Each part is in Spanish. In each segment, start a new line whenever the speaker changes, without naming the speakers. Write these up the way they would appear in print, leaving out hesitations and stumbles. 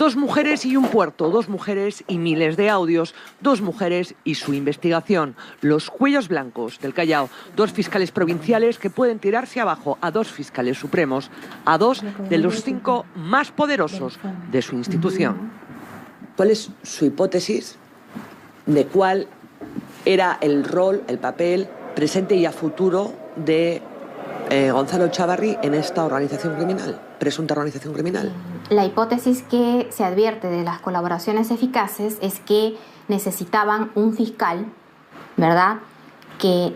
2 mujeres y un puerto, 2 mujeres y miles de audios, 2 mujeres y su investigación. Los cuellos blancos del Callao, 2 fiscales provinciales que pueden tirarse abajo a 2 fiscales supremos, a 2 de los 5 más poderosos de su institución.
¿Cuál es su hipótesis de cuál era el rol, el papel presente y a futuro de Gonzalo Chávarri en esta organización criminal, presunta organización criminal?
La hipótesis que se advierte de las colaboraciones eficaces es que necesitaban un fiscal, ¿verdad?, que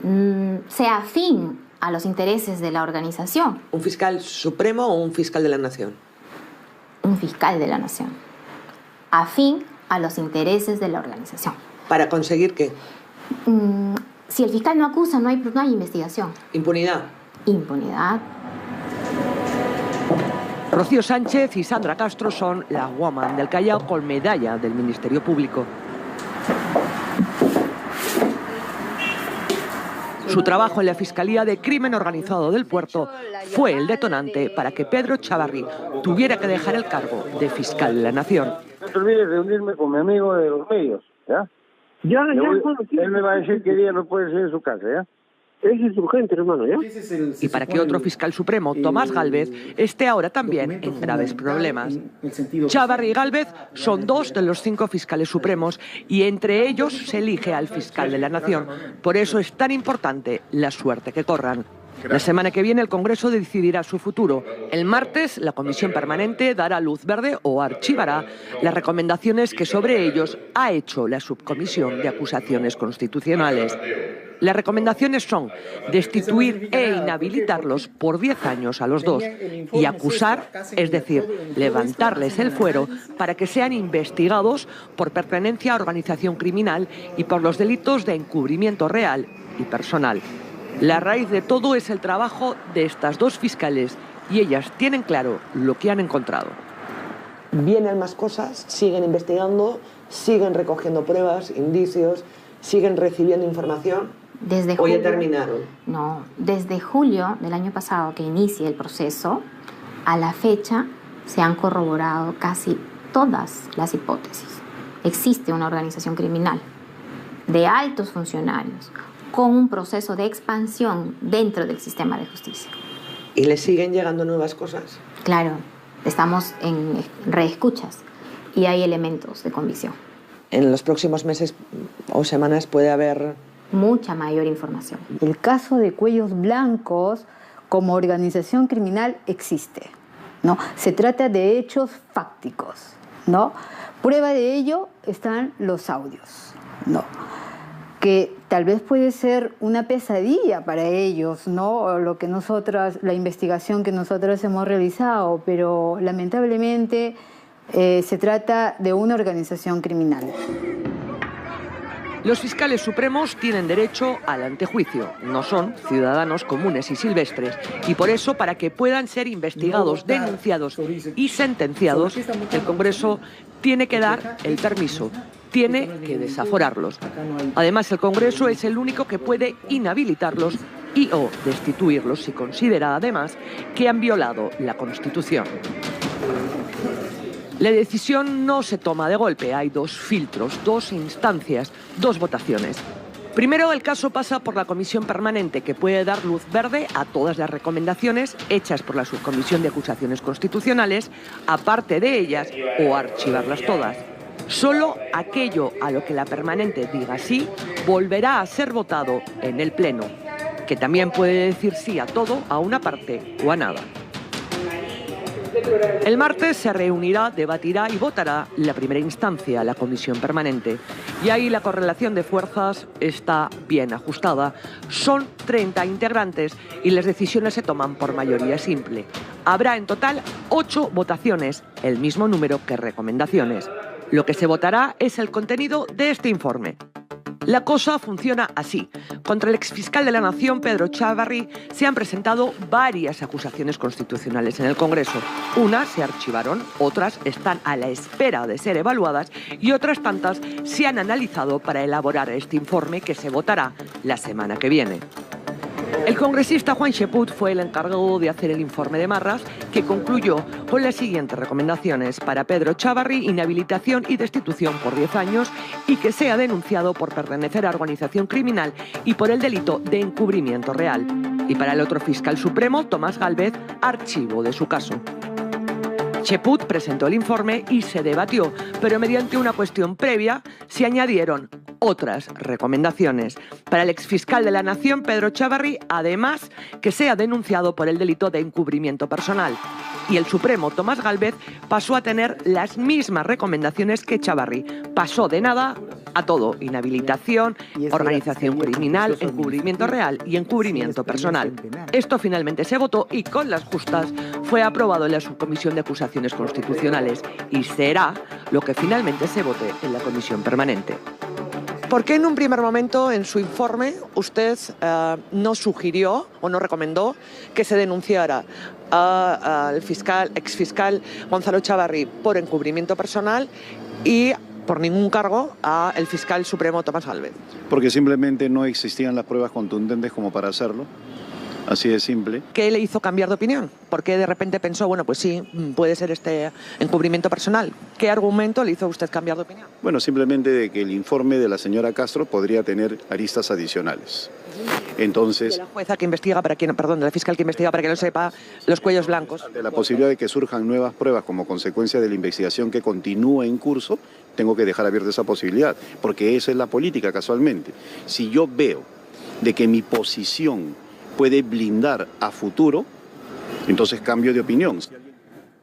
sea afín a los intereses de la organización.
¿Un fiscal supremo o un fiscal de la nación?
Un fiscal de la nación, afín a los intereses de la organización.
¿Para conseguir qué?
Si el fiscal no acusa, no hay investigación.
¿Impunidad?
Impunidad.
Rocío Sánchez y Sandra Castro son la woman del Callao con medalla del Ministerio Público. Su trabajo en la Fiscalía de Crimen Organizado del Puerto fue el detonante para que Pedro Chávarri tuviera que dejar el cargo de fiscal de la Nación.
No te olvides de reunirme con mi amigo de los medios, ¿ya? Él me va a decir qué día no puede ser en su casa, ¿ya?
Ese es urgente, hermano, ¿ya?
Y para que otro fiscal supremo, Tomás Gálvez, esté ahora también en graves problemas. Chávarri y Gálvez son 2 de los 5 fiscales supremos y entre ellos se elige al fiscal de la Nación. Por eso es tan importante la suerte que corran. La semana que viene el Congreso decidirá su futuro. El martes la Comisión Permanente dará luz verde o archivará las recomendaciones que sobre ellos ha hecho la Subcomisión de Acusaciones Constitucionales. Las recomendaciones son destituir e inhabilitarlos por 10 años a los 2 y acusar, es decir, levantarles el fuero para que sean investigados por pertenencia a organización criminal y por los delitos de encubrimiento real y personal. La raíz de todo es el trabajo de estas 2 fiscales y ellas tienen claro lo que han encontrado.
Vienen más cosas, siguen investigando, siguen recogiendo pruebas, indicios, siguen recibiendo información.
Desde
¿O
julio,
ya terminaron?
No, desde julio del año pasado que inicia el proceso, a la fecha se han corroborado casi todas las hipótesis. Existe una organización criminal de altos funcionarios con un proceso de expansión dentro del sistema de justicia.
¿Y le siguen llegando nuevas cosas?
Claro, estamos en reescuchas y hay elementos de convicción.
En los próximos meses o semanas puede haber
mucha mayor información.
El caso de Cuellos Blancos como organización criminal existe, ¿no? Se trata de hechos fácticos, ¿no? Prueba de ello están los audios, ¿no? Que tal vez puede ser una pesadilla para ellos, ¿no? La investigación que nosotros hemos realizado, pero lamentablemente se trata de una organización criminal.
Los fiscales supremos tienen derecho al antejuicio, no son ciudadanos comunes y silvestres, y por eso, para que puedan ser investigados, denunciados y sentenciados, el Congreso tiene que dar el permiso, tiene que desaforarlos. Además, el Congreso es el único que puede inhabilitarlos y o destituirlos si considera, además, que han violado la Constitución. La decisión no se toma de golpe, hay 2 filtros, 2 instancias, 2 votaciones. Primero, el caso pasa por la Comisión Permanente, que puede dar luz verde a todas las recomendaciones hechas por la Subcomisión de Acusaciones Constitucionales, aparte de ellas, o archivarlas todas. Solo aquello a lo que la Permanente diga sí, volverá a ser votado en el Pleno, que también puede decir sí a todo, a una parte o a nada. El martes se reunirá, debatirá y votará la primera instancia, la Comisión Permanente. Y ahí la correlación de fuerzas está bien ajustada. Son 30 integrantes y las decisiones se toman por mayoría simple. Habrá en total 8 votaciones, el mismo número que recomendaciones. Lo que se votará es el contenido de este informe. La cosa funciona así. Contra el exfiscal de la Nación, Pedro Chávarri, se han presentado varias acusaciones constitucionales en el Congreso. Unas se archivaron, otras están a la espera de ser evaluadas y otras tantas se han analizado para elaborar este informe que se votará la semana que viene. El congresista Juan Cheput fue el encargado de hacer el informe de Marras, que concluyó con las siguientes recomendaciones para Pedro Chávarri: inhabilitación y destitución por 10 años y que sea denunciado por pertenecer a organización criminal y por el delito de encubrimiento real. Y para el otro fiscal supremo, Tomás Gálvez, archivo de su caso. Cheput presentó el informe y se debatió, pero mediante una cuestión previa se añadieron otras recomendaciones. Para el exfiscal de la Nación, Pedro Chávarri, además, que sea denunciado por el delito de encubrimiento personal. Y el Supremo, Tomás Gálvez, pasó a tener las mismas recomendaciones que Chávarri. Pasó de nada a todo: inhabilitación, organización criminal, encubrimiento real y encubrimiento personal. Esto finalmente se votó y con las justas fue aprobado en la Subcomisión de Acusaciones Constitucionales y será lo que finalmente se vote en la Comisión Permanente.
¿Por qué en un primer momento en su informe usted no sugirió o no recomendó que se denunciara al exfiscal Gonzalo Chávarri por encubrimiento personal y por ningún cargo al fiscal supremo Tomás Gálvez?
Porque simplemente no existían las pruebas contundentes como para hacerlo. Así de simple.
¿Qué le hizo cambiar de opinión? ¿Por qué de repente pensó, bueno, pues sí, puede ser este encubrimiento personal? ¿Qué argumento le hizo a usted cambiar de opinión?
Bueno, simplemente de que el informe de la señora Castro podría tener aristas adicionales. Entonces,
de la jueza que investiga, de la fiscal que investiga, para que no sepa, los cuellos blancos.
Ante la posibilidad de que surjan nuevas pruebas como consecuencia de la investigación que continúa en curso, tengo que dejar abierta esa posibilidad, porque esa es la política casualmente. Si yo veo de que mi posición puede blindar a futuro, entonces cambio de opinión.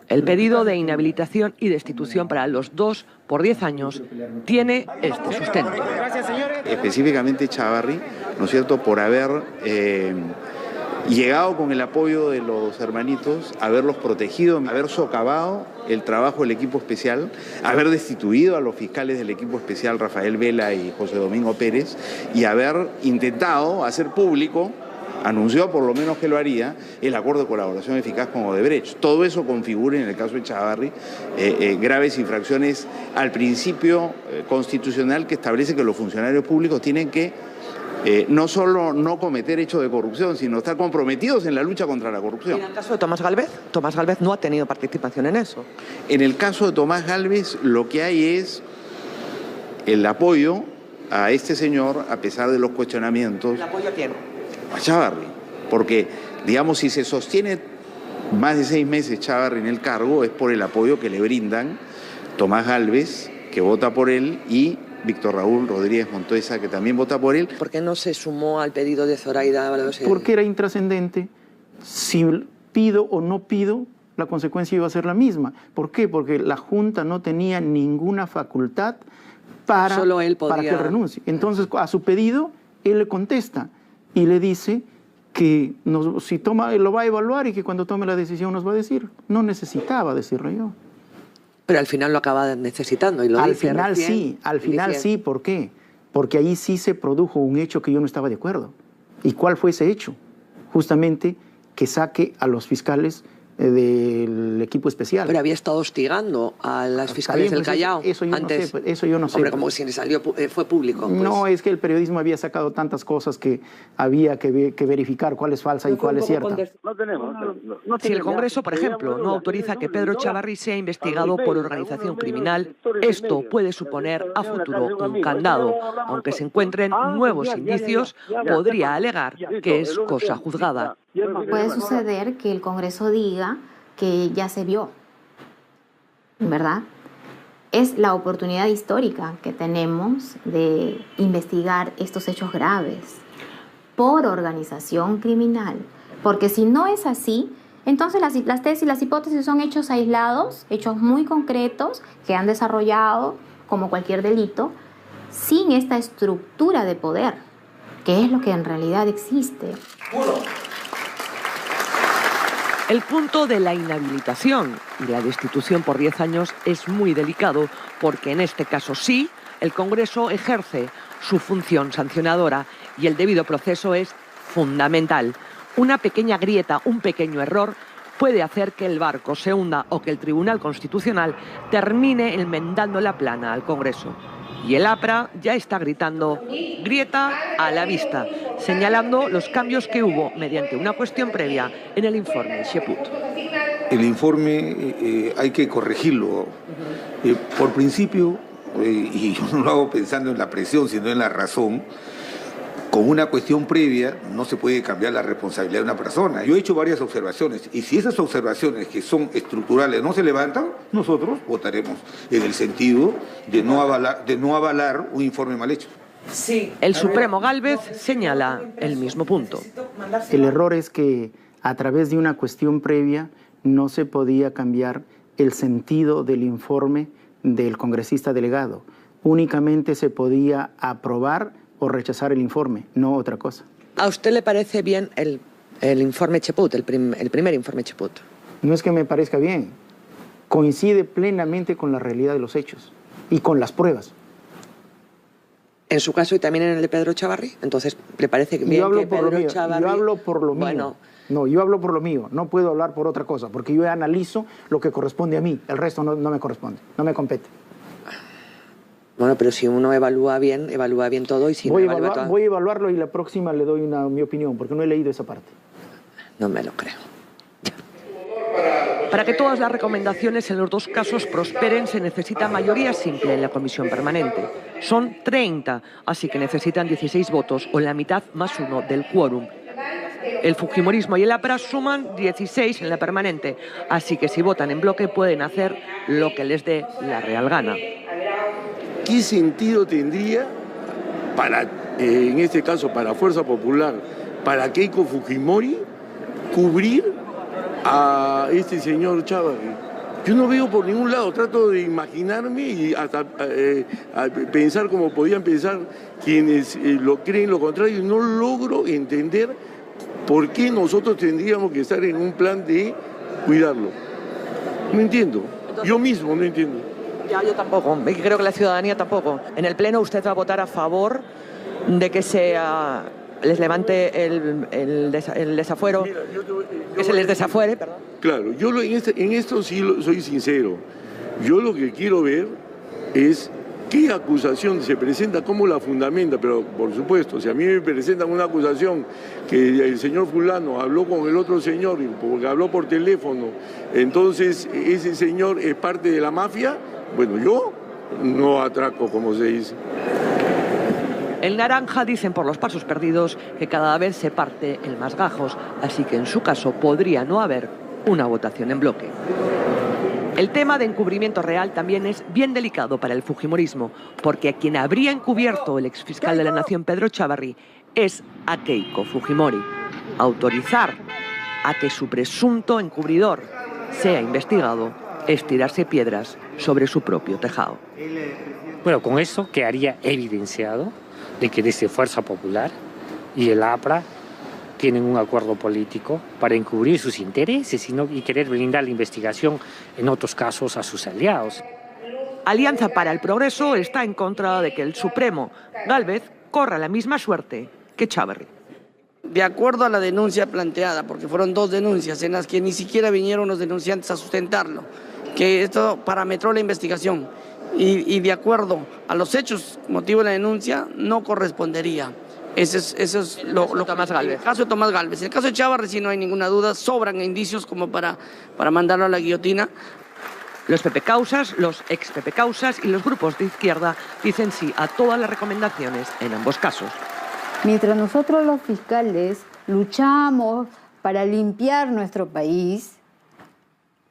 El pedido de inhabilitación y destitución para los dos por 10 años tiene este sustento.
Específicamente Chávarri, ¿no es cierto?, por haber llegado con el apoyo de los hermanitos, haberlos protegido, haber socavado el trabajo del equipo especial, haber destituido a los fiscales del equipo especial, Rafael Vela y José Domingo Pérez, y haber intentado hacer público, anunció por lo menos que lo haría, el acuerdo de colaboración eficaz con Odebrecht. Todo eso configura, en el caso de Chávarri, graves infracciones al principio constitucional que establece que los funcionarios públicos tienen que no solo no cometer hechos de corrupción, sino estar comprometidos en la lucha contra la corrupción.
¿Y en el caso de Tomás Gálvez no ha tenido participación en eso?
En el caso de Tomás Gálvez, lo que hay es el apoyo a este señor, a pesar de los cuestionamientos.
¿El apoyo a quién?
A Chávarri, porque, digamos, si se sostiene más de 6 meses Chávarri en el cargo, es por el apoyo que le brindan Tomás Gálvez, que vota por él, y Víctor Raúl Rodríguez Montoesa, que también vota por él.
¿Por qué no se sumó al pedido de Zoraida Ábalos?
Porque era intrascendente. Si pido o no pido, la consecuencia iba a ser la misma. ¿Por qué? Porque la Junta no tenía ninguna facultad para que renuncie. Entonces, a su pedido, él le contesta y le dice que si toma, lo va a evaluar y que cuando tome la decisión nos va a decir. No necesitaba decirlo yo.
Pero al final lo acaba necesitando y lo dice.
Al final sí, ¿por qué? Porque ahí sí se produjo un hecho que yo no estaba de acuerdo. ¿Y cuál fue ese hecho? Justamente que saque a los fiscales del equipo especial.
Pero había estado hostigando a las fiscales del Callao antes.
Eso yo no sé.
Hombre, como si le salió, fue público. Pues.
No, es que el periodismo había sacado tantas cosas que había que verificar cuál es falsa y cuál es cierta.
No tenemos.
Si el Congreso, por ejemplo, no autoriza que Pedro Chávarri sea investigado por organización criminal, esto puede suponer a futuro un candado. Aunque se encuentren nuevos indicios, podría alegar que es cosa juzgada.
Puede suceder que el Congreso diga que ya se vio, ¿verdad? Es la oportunidad histórica que tenemos de investigar estos hechos graves por organización criminal. Porque si no es así, entonces las tesis y las hipótesis son hechos aislados, hechos muy concretos que han desarrollado como cualquier delito, sin esta estructura de poder, que es lo que en realidad existe.
El punto de la inhabilitación y la destitución por 10 años es muy delicado porque en este caso sí, el Congreso ejerce su función sancionadora y el debido proceso es fundamental. Una pequeña grieta, un pequeño error puede hacer que el barco se hunda o que el Tribunal Constitucional termine enmendando la plana al Congreso. Y el APRA ya está gritando grieta a la vista, señalando los cambios que hubo mediante una cuestión previa en el informe Cheput.
El informe hay que corregirlo. Por principio, y yo no lo hago pensando en la presión, sino en la razón, con una cuestión previa no se puede cambiar la responsabilidad de una persona. Yo he hecho varias observaciones y si esas observaciones que son estructurales no se levantan, nosotros votaremos en el sentido de no avalar un informe mal hecho.
Sí. El Supremo Gálvez señala el mismo punto.
El error es que a través de una cuestión previa no se podía cambiar el sentido del informe del congresista delegado. Únicamente se podía aprobar o rechazar el informe, no otra cosa.
¿A usted le parece bien el informe Cheput, el primer informe Cheput?
No es que me parezca bien, coincide plenamente con la realidad de los hechos y con las pruebas.
En su caso y también en el de Pedro Chávarri, entonces ¿le parece bien que Pedro Chávarri...
Yo hablo por lo mío.
Bueno,
no, yo hablo por lo mío, no puedo hablar por otra cosa, porque yo analizo lo que corresponde a mí, el resto no me corresponde, no me compete.
Bueno, pero si uno evalúa bien todo y si no evalúa todo...
Voy a evaluarlo y la próxima le doy mi opinión, porque no he leído esa parte.
No me lo creo.
Para que todas las recomendaciones en los dos casos prosperen, se necesita mayoría simple en la comisión permanente. Son 30, así que necesitan 16 votos o la mitad más uno del quórum. El fujimorismo y el APRA suman 16 en la permanente, así que si votan en bloque pueden hacer lo que les dé la real gana.
¿Qué sentido tendría en este caso para Fuerza Popular, para Keiko Fujimori, cubrir a este señor Chávarri? Yo no veo por ningún lado, trato de imaginarme y hasta pensar como podían pensar quienes lo creen lo contrario, y no logro entender por qué nosotros tendríamos que estar en un plan de cuidarlo. No entiendo, yo mismo no entiendo.
Ya, yo tampoco, creo que la ciudadanía tampoco. En el Pleno usted va a votar a favor de que les levante el desafuero, que se les desafuere, perdón.
Claro, yo en esto sí soy sincero. Yo lo que quiero ver es qué acusación se presenta, cómo la fundamenta, pero por supuesto, si a mí me presentan una acusación que el señor fulano habló con el otro señor, porque habló por teléfono, entonces ese señor es parte de la mafia, bueno, yo no atraco, como se dice.
El naranja dicen por los pasos perdidos que cada vez se parte el más gajos, así que en su caso podría no haber una votación en bloque. El tema de encubrimiento real también es bien delicado para el fujimorismo, porque a quien habría encubierto el exfiscal de la Nación, Pedro Chávarri, es a Keiko Fujimori. Autorizar a que su presunto encubridor sea investigado es tirarse piedras sobre su propio tejado.
Bueno, con eso quedaría evidenciado de que desde Fuerza Popular y el APRA tienen un acuerdo político para encubrir sus intereses y querer blindar la investigación en otros casos a sus aliados.
Alianza para el Progreso está en contra de que el Supremo, Gálvez, corra la misma suerte que Chávarri.
De acuerdo a la denuncia planteada, porque fueron dos denuncias en las que ni siquiera vinieron los denunciantes a sustentarlo, que esto parametró la investigación y de acuerdo a los hechos, motivo de la denuncia, no correspondería. Eso es lo
Tomás Gálvez.
El caso de Tomás Gálvez. En el caso de Chávarri, sí, no hay ninguna duda, sobran indicios como para mandarlo a la guillotina.
Los PPCausas, los ex-PPCausas y los grupos de izquierda dicen sí a todas las recomendaciones en ambos casos.
Mientras nosotros los fiscales luchamos para limpiar nuestro país,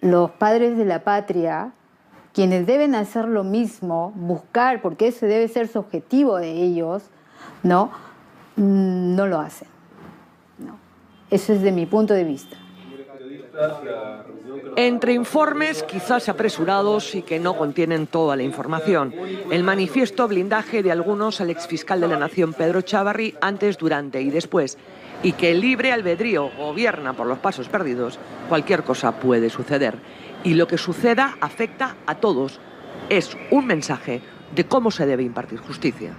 los padres de la patria, quienes deben hacer lo mismo, buscar, porque ese debe ser su objetivo de ellos, no lo hacen. No. Eso es de mi punto de vista.
Entre informes quizás apresurados y que no contienen toda la información. El manifiesto blindaje de algunos al exfiscal de la Nación, Pedro Chávarri, antes, durante y después. Y que el libre albedrío gobierna por los pasos perdidos, cualquier cosa puede suceder. Y lo que suceda afecta a todos. Es un mensaje de cómo se debe impartir justicia.